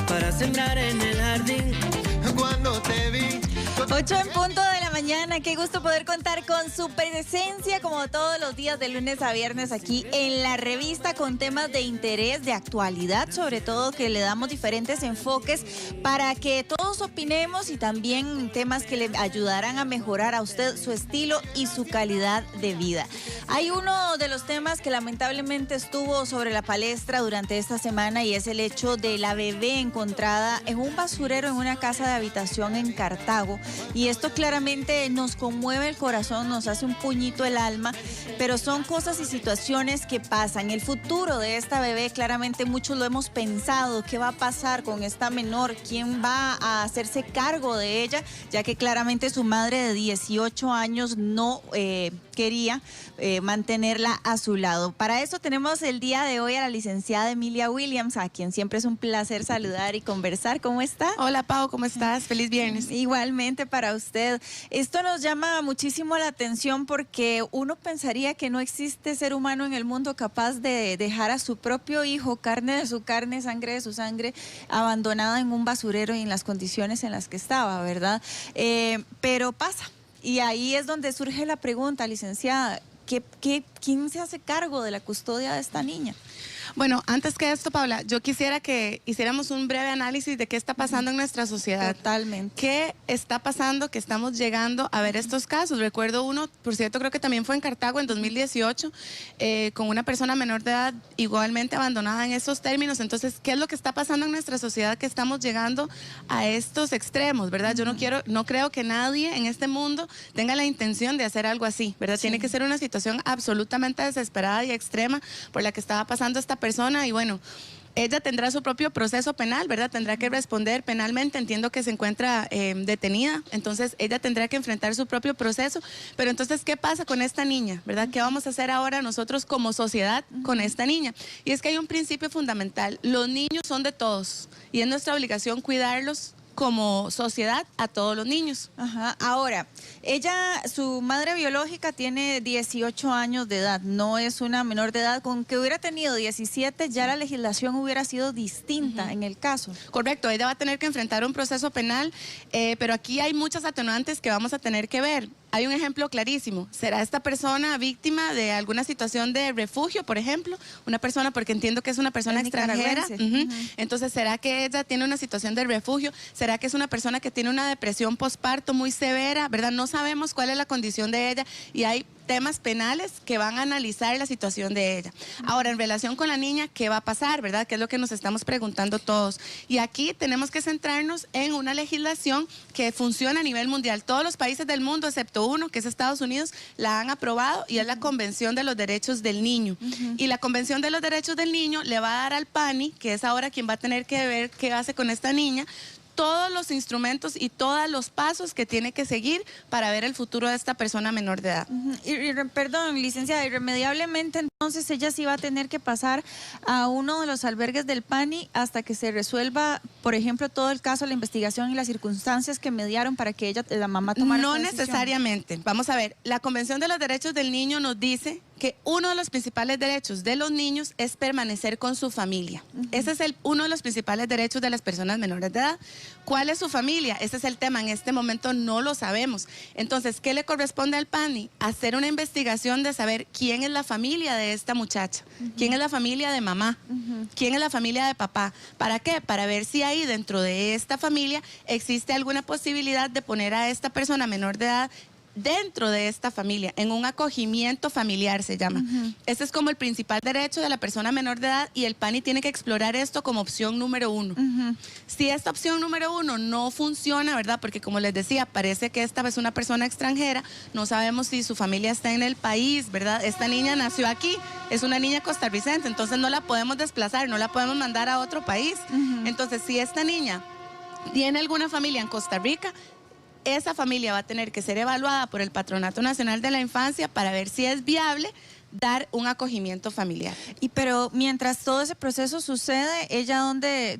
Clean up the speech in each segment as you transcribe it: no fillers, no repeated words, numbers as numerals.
Para sembrar en el jardín. Cuando te vi. 8 en punto de la mañana, qué gusto poder contar con su presencia como todos los días de lunes a viernes aquí en la revista con temas de interés, de actualidad, sobre todo que le damos diferentes enfoques para que todos opinemos y también temas que le ayudarán a mejorar a usted su estilo y su calidad de vida. Hay uno de los temas que lamentablemente estuvo sobre la palestra durante esta semana y es el hecho de la bebé encontrada en un basurero en una casa de habitación en Cartago. Y esto claramente nos conmueve el corazón, nos hace un puñito el alma, pero son cosas y situaciones que pasan. El futuro de esta bebé, claramente muchos lo hemos pensado, ¿qué va a pasar con esta menor? ¿Quién va a hacerse cargo de ella? Ya que claramente su madre de 18 años no quería mantenerla a su lado. Para eso tenemos el día de hoy a la licenciada Emilia Williams, a quien siempre es un placer saludar y conversar. ¿Cómo está? Hola Pau, ¿cómo estás? Feliz viernes. Igualmente para usted. Esto nos llama muchísimo la atención porque uno pensaría que no existe ser humano en el mundo capaz de dejar a su propio hijo, carne de su carne, sangre de su sangre, abandonada en un basurero y en las condiciones en las que estaba, ¿verdad? Pero pasa. Y ahí es donde surge la pregunta, licenciada, ¿quién se hace cargo de la custodia de esta niña? Bueno, antes que esto, Paula, yo quisiera que hiciéramos un breve análisis de qué está pasando en nuestra sociedad. Totalmente. ¿Qué está pasando que estamos llegando a ver estos casos? Recuerdo uno, por cierto, creo que también fue en Cartago en 2018, con una persona menor de edad igualmente abandonada en esos términos. Entonces, ¿qué es lo que está pasando en nuestra sociedad que estamos llegando a estos extremos, verdad? Yo no creo que nadie en este mundo tenga la intención de hacer algo así, ¿verdad? Sí. Tiene que ser una situación absolutamente desesperada y extrema por la que estaba pasando esta persona y bueno, ella tendrá su propio proceso penal, ¿verdad? Tendrá que responder penalmente, entiendo que se encuentra detenida, entonces ella tendrá que enfrentar su propio proceso, pero entonces, ¿qué pasa con esta niña, verdad? ¿Qué vamos a hacer ahora nosotros como sociedad con esta niña? Y es que hay un principio fundamental, los niños son de todos y es nuestra obligación cuidarlos como sociedad a todos los niños. Ajá. Ahora, su madre biológica tiene 18 años de edad, no es una menor de edad. Con que hubiera tenido 17, ya la legislación hubiera sido distinta en el caso. Correcto, ella va a tener que enfrentar un proceso penal, pero aquí hay muchas atenuantes que vamos a tener que ver. Hay un ejemplo clarísimo. ¿Será esta persona víctima de alguna situación de refugio, por ejemplo? Una persona, porque entiendo que es una persona extranjera. Entonces, ¿será que ella tiene una situación de refugio? ¿Será que es una persona que tiene una depresión posparto muy severa? ¿Verdad? No sabemos cuál es la condición de ella y hay temas penales que van a analizar la situación de ella. Ahora, en relación con la niña, ¿qué va a pasar, verdad? ¿Qué es lo que nos estamos preguntando todos? Y aquí tenemos que centrarnos en una legislación que funciona a nivel mundial. Todos los países del mundo, excepto uno, que es Estados Unidos, la han aprobado y es la Convención de los Derechos del Niño. Y la Convención de los Derechos del Niño le va a dar al PANI, que es ahora quien va a tener que ver qué hace con esta niña, todos los instrumentos y todos los pasos que tiene que seguir para ver el futuro de esta persona menor de edad. Perdón, licenciada, irremediablemente entonces ella sí va a tener que pasar a uno de los albergues del PANI hasta que se resuelva, por ejemplo, todo el caso, la investigación y las circunstancias que mediaron para que la mamá tomara esta decisión. No necesariamente. Vamos a ver, la Convención de los Derechos del Niño nos dice que uno de los principales derechos de los niños es permanecer con su familia. Ese es uno de los principales derechos de las personas menores de edad. ¿Cuál es su familia? Ese es el tema. En este momento no lo sabemos. Entonces, ¿qué le corresponde al PANI? Hacer una investigación de saber quién es la familia de esta muchacha, quién es la familia de mamá, quién es la familia de papá. ¿Para qué? Para ver si ahí dentro de esta familia existe alguna posibilidad de poner a esta persona menor de edad dentro de esta familia, en un acogimiento familiar se llama. Ese es como el principal derecho de la persona menor de edad y el PANI tiene que explorar esto como opción número 1. Si esta opción número 1 no funciona, ¿verdad? Porque como les decía, parece que esta es una persona extranjera, no sabemos si su familia está en el país, ¿verdad? Esta niña nació aquí, es una niña costarricense, entonces no la podemos desplazar, no la podemos mandar a otro país. Entonces, si esta niña tiene alguna familia en Costa Rica, esa familia va a tener que ser evaluada por el Patronato Nacional de la Infancia para ver si es viable dar un acogimiento familiar. Y pero mientras todo ese proceso sucede, ¿ella dónde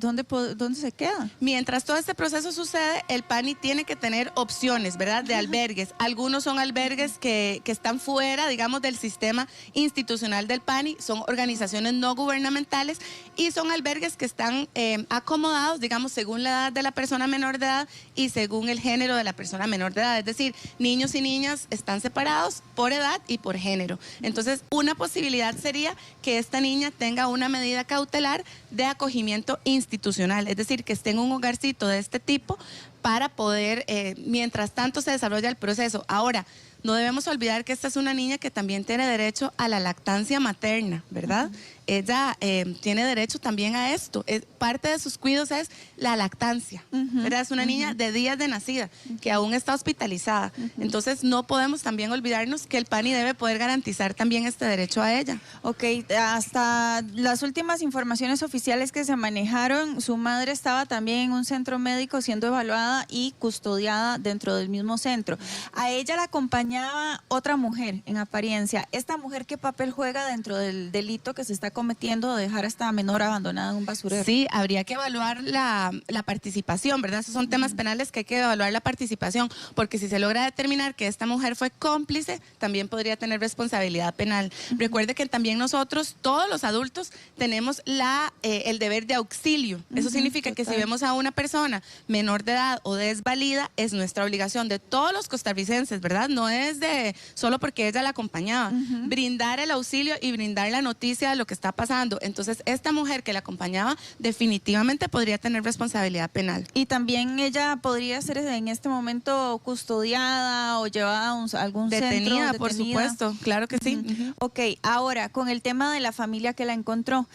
se queda? Mientras todo este proceso sucede, el PANI tiene que tener opciones, ¿verdad?, de albergues. Algunos son albergues que están fuera, digamos, del sistema institucional del PANI, son organizaciones no gubernamentales y son albergues que están acomodados, digamos, según la edad de la persona menor de edad y según el género de la persona menor de edad. Es decir, niños y niñas están separados por edad y por género. Entonces, una posibilidad sería que esta niña tenga una medida cautelar de acogimiento institucional, es decir, que esté en un hogarcito de este tipo para poder, mientras tanto se desarrolla el proceso. Ahora, no debemos olvidar que esta es una niña que también tiene derecho a la lactancia materna, ¿verdad? Ella tiene derecho también a esto. Parte de sus cuidados es la lactancia, ¿verdad? Es una niña de días de nacida que aún está hospitalizada. Entonces, no podemos también olvidarnos que el PANI debe poder garantizar también este derecho a ella. Ok, hasta las últimas informaciones oficiales que se manejaron, su madre estaba también en un centro médico siendo evaluada y custodiada dentro del mismo centro. A ella la acompañaba otra mujer en apariencia. ¿Esta mujer qué papel juega dentro del delito que se está cometiendo de dejar a esta menor abandonada en un basurero? Sí, habría que evaluar la participación, ¿verdad? Esos son temas penales que hay que evaluar la participación, porque si se logra determinar que esta mujer fue cómplice, también podría tener responsabilidad penal. Recuerde que también nosotros, todos los adultos, tenemos el deber de auxilio. Eso significa que si vemos a una persona menor de edad o desvalida, es nuestra obligación de todos los costarricenses, ¿verdad? No es de solo porque ella la acompañaba. Brindar el auxilio y brindar la noticia de lo que está pasando. Entonces, esta mujer que la acompañaba definitivamente podría tener responsabilidad penal. Y también ella podría ser en este momento custodiada o llevada a algún detenida, centro. por supuesto, claro que sí. Ok, ahora, con el tema de la familia que la encontró,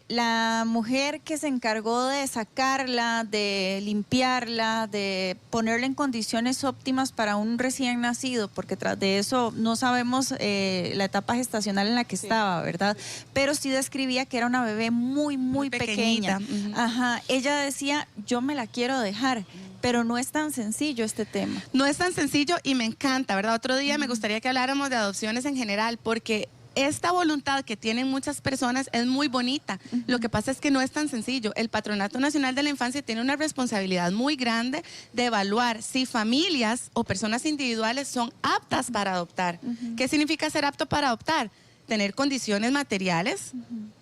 la mujer que se encargó de sacarla, de limpiarla, de ponerla en condiciones óptimas para un recién nacido, porque tras de eso no sabemos la etapa gestacional en la que estaba, ¿verdad? Pero sí describía que era una bebé muy pequeña. Ajá, ella decía, yo me la quiero dejar, pero no es tan sencillo este tema. No es tan sencillo y me encanta, ¿verdad? Otro día me gustaría que habláramos de adopciones en general, porque esta voluntad que tienen muchas personas es muy bonita. Lo que pasa es que no es tan sencillo. El Patronato Nacional de la Infancia tiene una responsabilidad muy grande de evaluar si familias o personas individuales son aptas para adoptar. ¿Qué significa ser apto para adoptar? Tener condiciones materiales,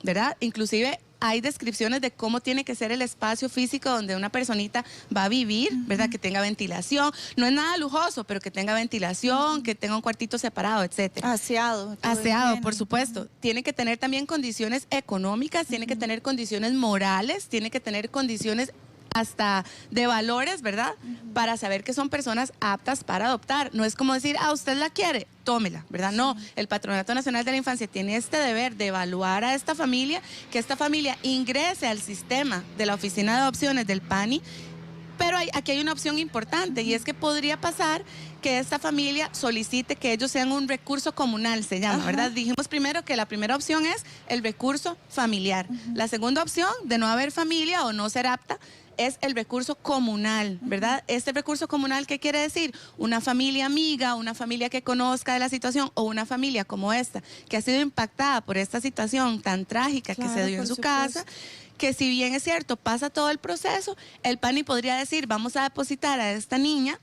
¿verdad? Inclusive hay descripciones de cómo tiene que ser el espacio físico donde una personita va a vivir, ¿verdad? Que tenga ventilación. No es nada lujoso, pero que tenga ventilación, que tenga un cuartito separado, etcétera. Aseado. Aseado, por supuesto. Tiene que tener también condiciones económicas, tiene que tener condiciones morales, tiene que tener condiciones hasta de valores, ¿verdad? Para saber que son personas aptas para adoptar. No es como decir, usted la quiere, tómela, ¿verdad? No, el Patronato Nacional de la Infancia tiene este deber de evaluar a esta familia, que esta familia ingrese al sistema de la Oficina de Adopciones del PANI. Pero aquí hay una opción importante y es que podría pasar que esta familia solicite que ellos sean un recurso comunal, se llama, ¿verdad? Dijimos primero que la primera opción es el recurso familiar. La segunda opción, de no haber familia o no ser apta, es el recurso comunal, ¿verdad? Este recurso comunal, ¿qué quiere decir? Una familia amiga, una familia que conozca de la situación o una familia como esta, que ha sido impactada por esta situación tan trágica que se dio en su casa, que si bien es cierto, pasa todo el proceso, el PANI podría decir, vamos a depositar a esta niña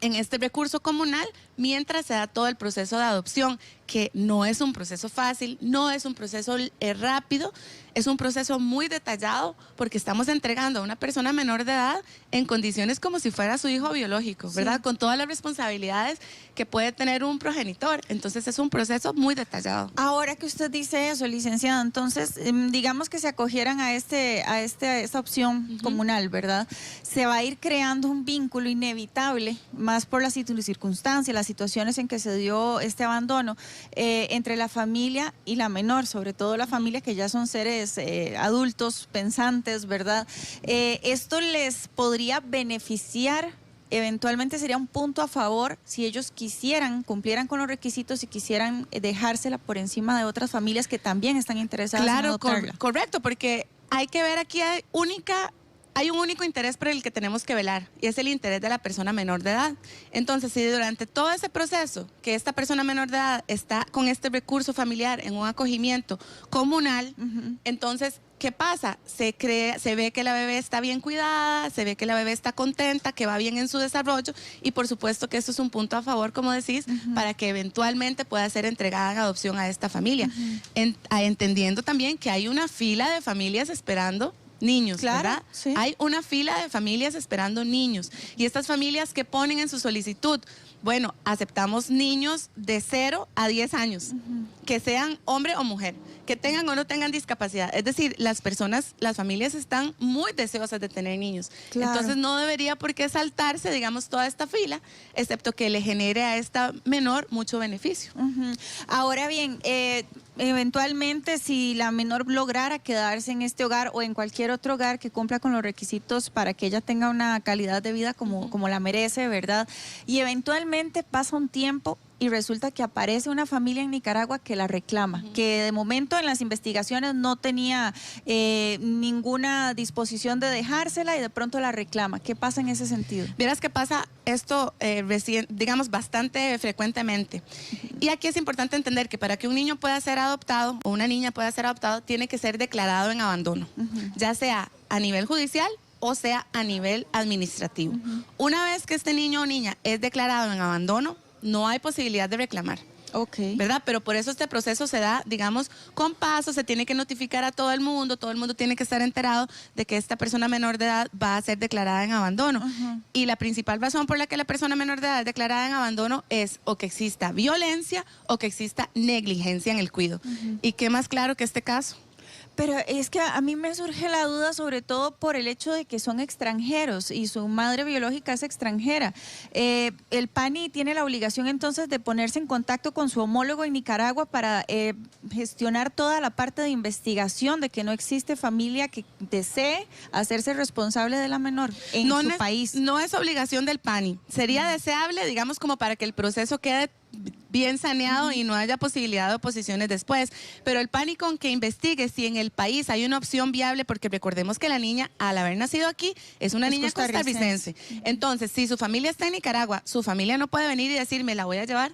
en este recurso comunal mientras se da todo el proceso de adopción, que no es un proceso fácil, no es un proceso rápido, es un proceso muy detallado porque estamos entregando a una persona menor de edad en condiciones como si fuera su hijo biológico, ¿verdad? Con todas las responsabilidades que puede tener un progenitor. Entonces es un proceso muy detallado. Ahora que usted dice eso, licenciada, entonces digamos que se acogieran a esta opción comunal, ¿verdad? Se va a ir creando un vínculo inevitable, más por las circunstancias, las situaciones en que se dio este abandono, entre la familia y la menor, sobre todo la familia que ya son seres adultos, pensantes, ¿verdad? Esto les podría beneficiar, eventualmente sería un punto a favor si ellos cumplieran con los requisitos y quisieran dejársela por encima de otras familias que también están interesadas en adoptarla. Correcto, porque hay que ver aquí hay un único interés por el que tenemos que velar y es el interés de la persona menor de edad. Entonces, si durante todo ese proceso que esta persona menor de edad está con este recurso familiar en un acogimiento comunal, entonces, ¿qué pasa? Se ve que la bebé está bien cuidada, se ve que la bebé está contenta, que va bien en su desarrollo y por supuesto que esto es un punto a favor, como decís, para que eventualmente pueda ser entregada en adopción a esta familia. Entendiendo también que hay una fila de familias esperando niños, claro, ¿verdad? sí. Hay una fila de familias esperando niños y estas familias que ponen en su solicitud, bueno, aceptamos niños de 0 a 10 años, que sean hombre o mujer, que tengan o no tengan discapacidad. Es decir, las familias están muy deseosas de tener niños. Claro. Entonces no debería por qué saltarse, digamos, toda esta fila, excepto que le genere a esta menor mucho beneficio. Ahora bien, eventualmente si la menor lograra quedarse en este hogar o en cualquier otro hogar que cumpla con los requisitos para que ella tenga una calidad de vida como la merece, ¿verdad? Y eventualmente pasa un tiempo y resulta que aparece una familia en Nicaragua que la reclama, que de momento en las investigaciones no tenía ninguna disposición de dejársela y de pronto la reclama. ¿Qué pasa en ese sentido? Vieras que pasa esto digamos, bastante frecuentemente. Y aquí es importante entender que para que un niño pueda ser adoptado o una niña pueda ser adoptado, tiene que ser declarado en abandono, ya sea a nivel judicial o sea a nivel administrativo. Una vez que este niño o niña es declarado en abandono, no hay posibilidad de reclamar. Ok. ¿Verdad? Pero por eso este proceso se da, digamos, con pasos, se tiene que notificar a todo el mundo tiene que estar enterado de que esta persona menor de edad va a ser declarada en abandono. Y la principal razón por la que la persona menor de edad es declarada en abandono es o que exista violencia o que exista negligencia en el cuidado. ¿Y qué más claro que este caso? Pero es que a mí me surge la duda sobre todo por el hecho de que son extranjeros y su madre biológica es extranjera. El PANI tiene la obligación entonces de ponerse en contacto con su homólogo en Nicaragua para gestionar toda la parte de investigación de que no existe familia que desee hacerse responsable de la menor en su país. No es obligación del PANI. Sería deseable, digamos, como para que el proceso quede bien saneado y no haya posibilidad de oposiciones después, pero el PANI con que investigue si en el país hay una opción viable, porque recordemos que la niña al haber nacido aquí es una niña costarricense. Entonces, si su familia está en Nicaragua, su familia no puede venir y decir, me la voy a llevar,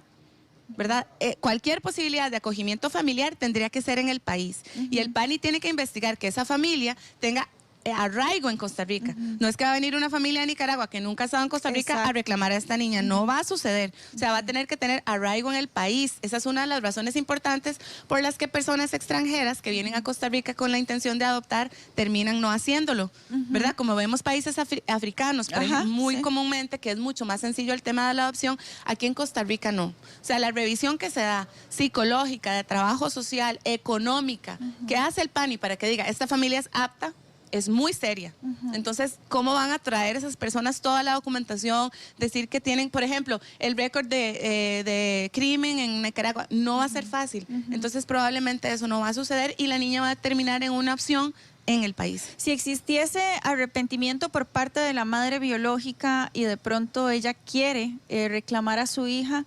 ¿verdad? Cualquier posibilidad de acogimiento familiar tendría que ser en el país y el PANI tiene que investigar que esa familia tenga arraigo en Costa Rica. No es que va a venir una familia de Nicaragua que nunca ha estado en Costa Rica a reclamar a esta niña. No va a suceder. O sea, va a tener que tener arraigo en el país. Esa es una de las razones importantes por las que personas extranjeras que vienen a Costa Rica con la intención de adoptar terminan no haciéndolo, ¿verdad? Como vemos países africanos, por ejemplo, muy comúnmente, que es mucho más sencillo el tema de la adopción, aquí en Costa Rica no. O sea, la revisión que se da psicológica, de trabajo social, económica, que hace el PANI para que diga, esta familia es apta, es muy seria. Entonces, ¿cómo van a traer esas personas toda la documentación? Decir que tienen, por ejemplo, el récord de crimen en Nicaragua, no va a ser fácil. Entonces, probablemente eso no va a suceder y la niña va a terminar en una opción en el país. Si existiese arrepentimiento por parte de la madre biológica y de pronto ella quiere reclamar a su hija,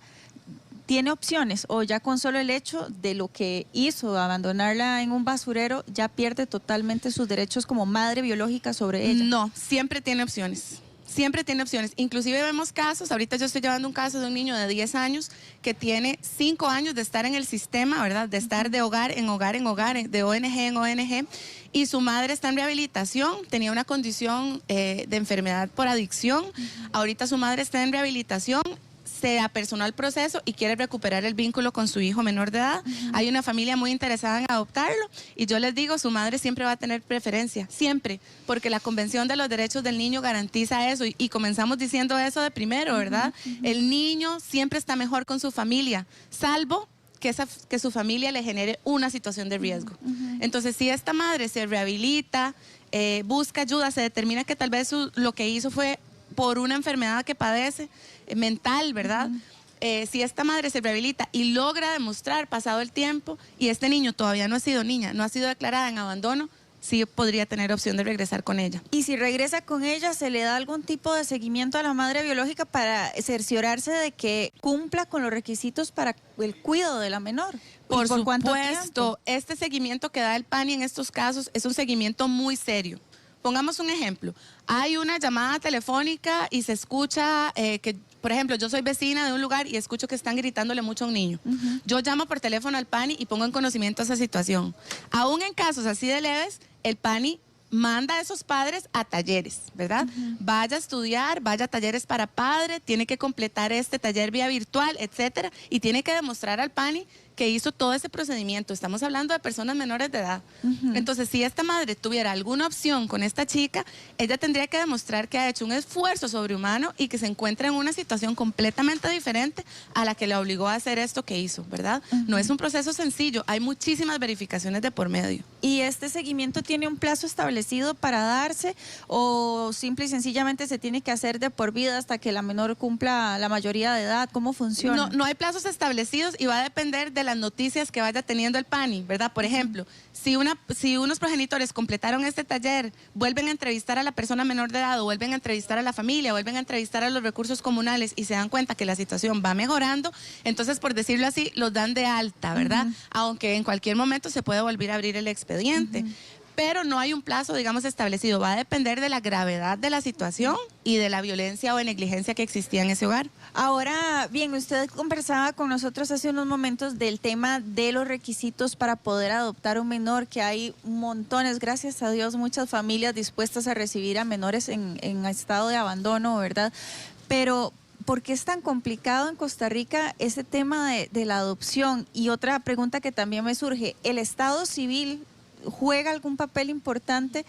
¿tiene opciones o ya con solo el hecho de lo que hizo, abandonarla en un basurero, ya pierde totalmente sus derechos como madre biológica sobre ella? No, siempre tiene opciones. Siempre tiene opciones. Inclusive vemos casos, ahorita yo estoy llevando un caso de un niño de 10 años que tiene 5 años de estar en el sistema, ¿verdad? De estar de hogar en hogar en hogar, de ONG en ONG, y su madre está en rehabilitación, tenía una condición de enfermedad por adicción, ahorita su madre está en rehabilitación, se apersonó al proceso y quiere recuperar el vínculo con su hijo menor de edad. Hay una familia muy interesada en adoptarlo y yo les digo, su madre siempre va a tener preferencia, siempre, porque la Convención de los Derechos del Niño garantiza eso y comenzamos diciendo eso de primero, ¿verdad? El niño siempre está mejor con su familia, salvo que su familia le genere una situación de riesgo. Entonces, si esta madre se rehabilita, busca ayuda, se determina que tal vez lo que hizo fue por una enfermedad que padece, mental, ¿verdad? Si esta madre se rehabilita y logra demostrar pasado el tiempo y este niño todavía no ha sido niña, no ha sido declarada en abandono, sí podría tener opción de regresar con ella. Y si regresa con ella, ¿se le da algún tipo de seguimiento a la madre biológica para cerciorarse de que cumpla con los requisitos para el cuidado de la menor? Por cuánto supuesto, tiempo? este seguimiento que da el PANI en estos casos es un seguimiento muy serio. pongamos un ejemplo. Hay una llamada telefónica y se escucha que, por ejemplo, yo soy vecina de un lugar y escucho que están gritándole mucho a un niño. Yo llamo por teléfono al PANI y pongo en conocimiento esa situación. Aún en casos así de leves, el PANI manda a esos padres a talleres, ¿verdad? Vaya a estudiar, vaya a talleres para padre, tiene que completar este taller vía virtual, etcétera, y tiene que demostrar al PANI que hizo todo ese procedimiento. Estamos hablando de personas menores de edad. Entonces, si esta madre tuviera alguna opción con esta chica, ella tendría que demostrar que ha hecho un esfuerzo sobrehumano y que se encuentra en una situación completamente diferente a la que le obligó a hacer esto que hizo, ¿verdad? No es un proceso sencillo, hay muchísimas verificaciones de por medio. ¿Y este seguimiento tiene un plazo establecido para darse o simple y sencillamente se tiene que hacer de por vida hasta que la menor cumpla la mayoría de edad? ¿Cómo funciona? No hay plazos establecidos y va a depender de las noticias que vaya teniendo el PANI, ¿verdad? Por ejemplo, si unos progenitores completaron este taller, vuelven a entrevistar a la persona menor de edad o vuelven a entrevistar a la familia, vuelven a entrevistar a los recursos comunales y se dan cuenta que la situación va mejorando, entonces, por decirlo así, los dan de alta, ¿verdad? Aunque en cualquier momento se puede volver a abrir el expediente. Pero no hay un plazo, digamos, establecido. Va a depender de la gravedad de la situación y de la violencia o negligencia que existía en ese hogar. Ahora, bien, usted conversaba con nosotros hace unos momentos del tema de los requisitos para poder adoptar un menor, que hay montones, gracias a Dios, muchas familias dispuestas a recibir a menores en estado de abandono, ¿verdad? Pero ¿por qué es tan complicado en Costa Rica ese tema de la adopción? Y otra pregunta que también me surge, ¿el estado civil juega algún papel importante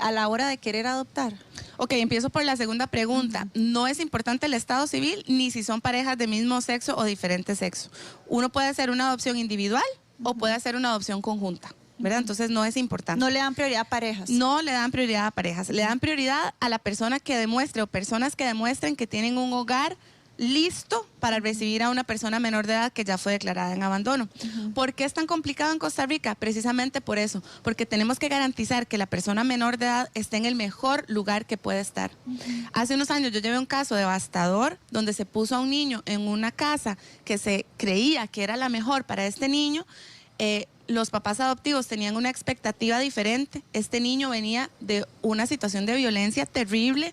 a la hora de querer adoptar? Ok, empiezo por la segunda pregunta. No es importante el estado civil ni si son parejas de mismo sexo o diferente sexo. Uno puede hacer una adopción individual o puede hacer una adopción conjunta, ¿verdad? Entonces no es importante. ¿No le dan prioridad a parejas? No le dan prioridad a parejas. Le dan prioridad a la persona que demuestre o personas que demuestren que tienen un hogar listo para recibir a una persona menor de edad que ya fue declarada en abandono. ¿Por qué es tan complicado en Costa Rica? Precisamente por eso, porque tenemos que garantizar que la persona menor de edad esté en el mejor lugar que puede estar. Hace unos años yo llevé un caso devastador donde se puso a un niño en una casa que se creía que era la mejor para este niño. Los papás adoptivos tenían una expectativa diferente. Este niño venía de una situación de violencia terrible.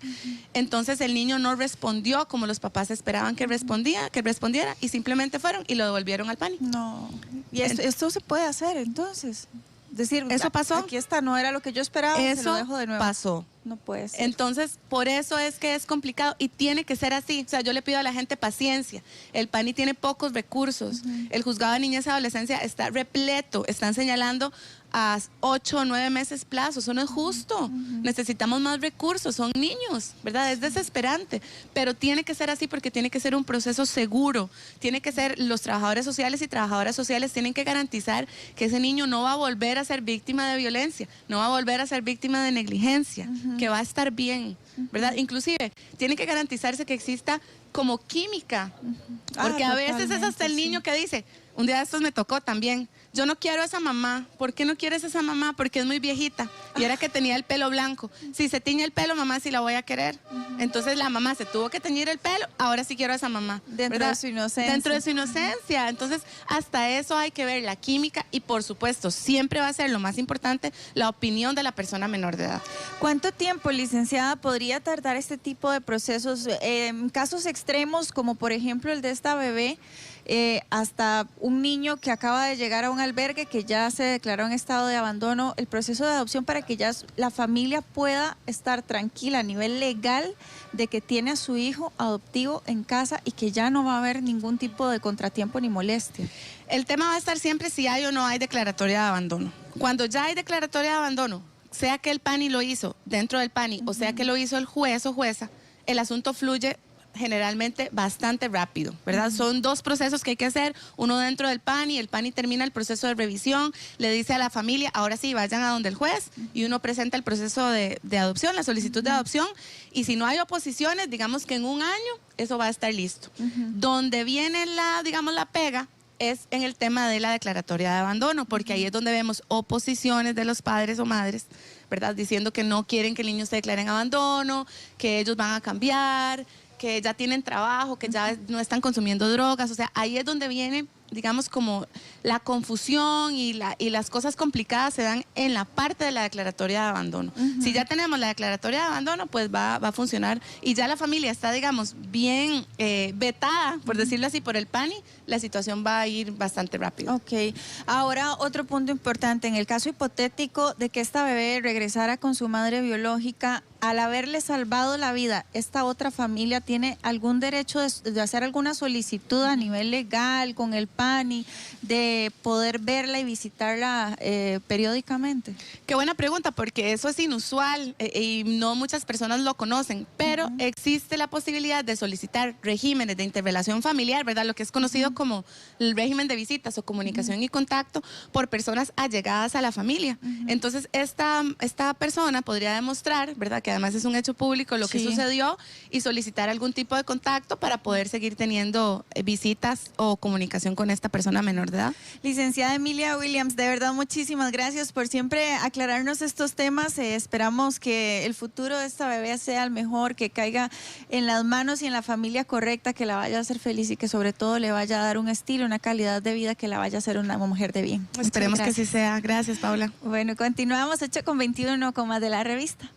Entonces el niño no respondió como los papás esperaban que respondiera y simplemente fueron y lo devolvieron al PANI. No. ¿Y esto se puede hacer entonces? Es decir, ¿eso pasó? Aquí está, no era lo que yo esperaba, se lo dejo de nuevo. Pasó. No puede ser. Entonces, por eso es que es complicado y tiene que ser así. O sea, yo le pido a la gente paciencia. El PANI tiene pocos recursos. El juzgado de niñez y adolescencia está repleto. Están señalando a 8 o 9 meses plazo. Eso no es justo. Necesitamos más recursos. Son niños, ¿verdad? Es desesperante. Pero tiene que ser así porque tiene que ser un proceso seguro. Tiene que ser, los trabajadores sociales y trabajadoras sociales tienen que garantizar que ese niño no va a volver a ser víctima de violencia, no va a volver a ser víctima de negligencia, que va a estar bien, ¿verdad? Inclusive, tiene que garantizarse que exista como química, porque a veces es hasta el niño que dice, un día de estos me tocó también, yo no quiero a esa mamá. ¿Por qué no quieres a esa mamá? Porque es muy viejita y era que tenía el pelo blanco. Si se tiñe el pelo, mamá sí la voy a querer. Entonces la mamá se tuvo que teñir el pelo, ahora sí quiero a esa mamá. Dentro de su inocencia. Dentro de su inocencia. Entonces hasta eso hay que ver la química y por supuesto siempre va a ser lo más importante la opinión de la persona menor de edad. ¿Cuánto tiempo, licenciada, podría tardar este tipo de procesos? En casos extremos como por ejemplo el de esta bebé, hasta un niño que acaba de llegar a un albergue que ya se declaró en estado de abandono, el proceso de adopción para que ya la familia pueda estar tranquila a nivel legal de que tiene a su hijo adoptivo en casa y que ya no va a haber ningún tipo de contratiempo ni molestia. El tema va a estar siempre si hay o no hay declaratoria de abandono. Cuando ya hay declaratoria de abandono, sea que el PANI lo hizo dentro del PANI o sea que lo hizo el juez o jueza, el asunto fluye generalmente bastante rápido, ¿verdad? Son dos procesos que hay que hacer, uno dentro del PANI, el PANI termina el proceso de revisión, le dice a la familia, ahora sí, vayan a donde el juez, y uno presenta el proceso de adopción, la solicitud de adopción, y si no hay oposiciones, digamos que en un año, eso va a estar listo. Donde viene la pega, es en el tema de la declaratoria de abandono, porque ahí es donde vemos oposiciones de los padres o madres, ¿verdad? Diciendo que no quieren que el niño se declare en abandono, que ellos van a cambiar, que ya tienen trabajo, que ya no están consumiendo drogas. O sea, ahí es donde viene digamos, como la confusión y las cosas complicadas se dan en la parte de la declaratoria de abandono. Si ya tenemos la declaratoria de abandono, pues va a funcionar y ya la familia está, digamos, bien vetada, por decirlo así, por el PANI, la situación va a ir bastante rápido. Ok. Ahora, otro punto importante. En el caso hipotético de que esta bebé regresara con su madre biológica, al haberle salvado la vida, ¿esta otra familia tiene algún derecho de hacer alguna solicitud a nivel legal con el PANI, de poder verla y visitarla periódicamente? Qué buena pregunta, porque eso es inusual y no muchas personas lo conocen, pero existe la posibilidad de solicitar regímenes de interrelación familiar, ¿verdad? Lo que es conocido como el régimen de visitas o comunicación y contacto por personas allegadas a la familia. Entonces, esta persona podría demostrar, ¿verdad?, que además es un hecho público lo que sucedió y solicitar algún tipo de contacto para poder seguir teniendo visitas o comunicación con esta persona menor de edad. Licenciada Emilia Williams, de verdad muchísimas gracias por siempre aclararnos estos temas. Esperamos que el futuro de esta bebé sea el mejor, que caiga en las manos y en la familia correcta, que la vaya a hacer feliz y que sobre todo le vaya a dar un estilo, una calidad de vida que la vaya a ser una mujer de bien. Esperemos que así sea. Gracias, Paula. Bueno, continuamos 8:21 con más de La Revista.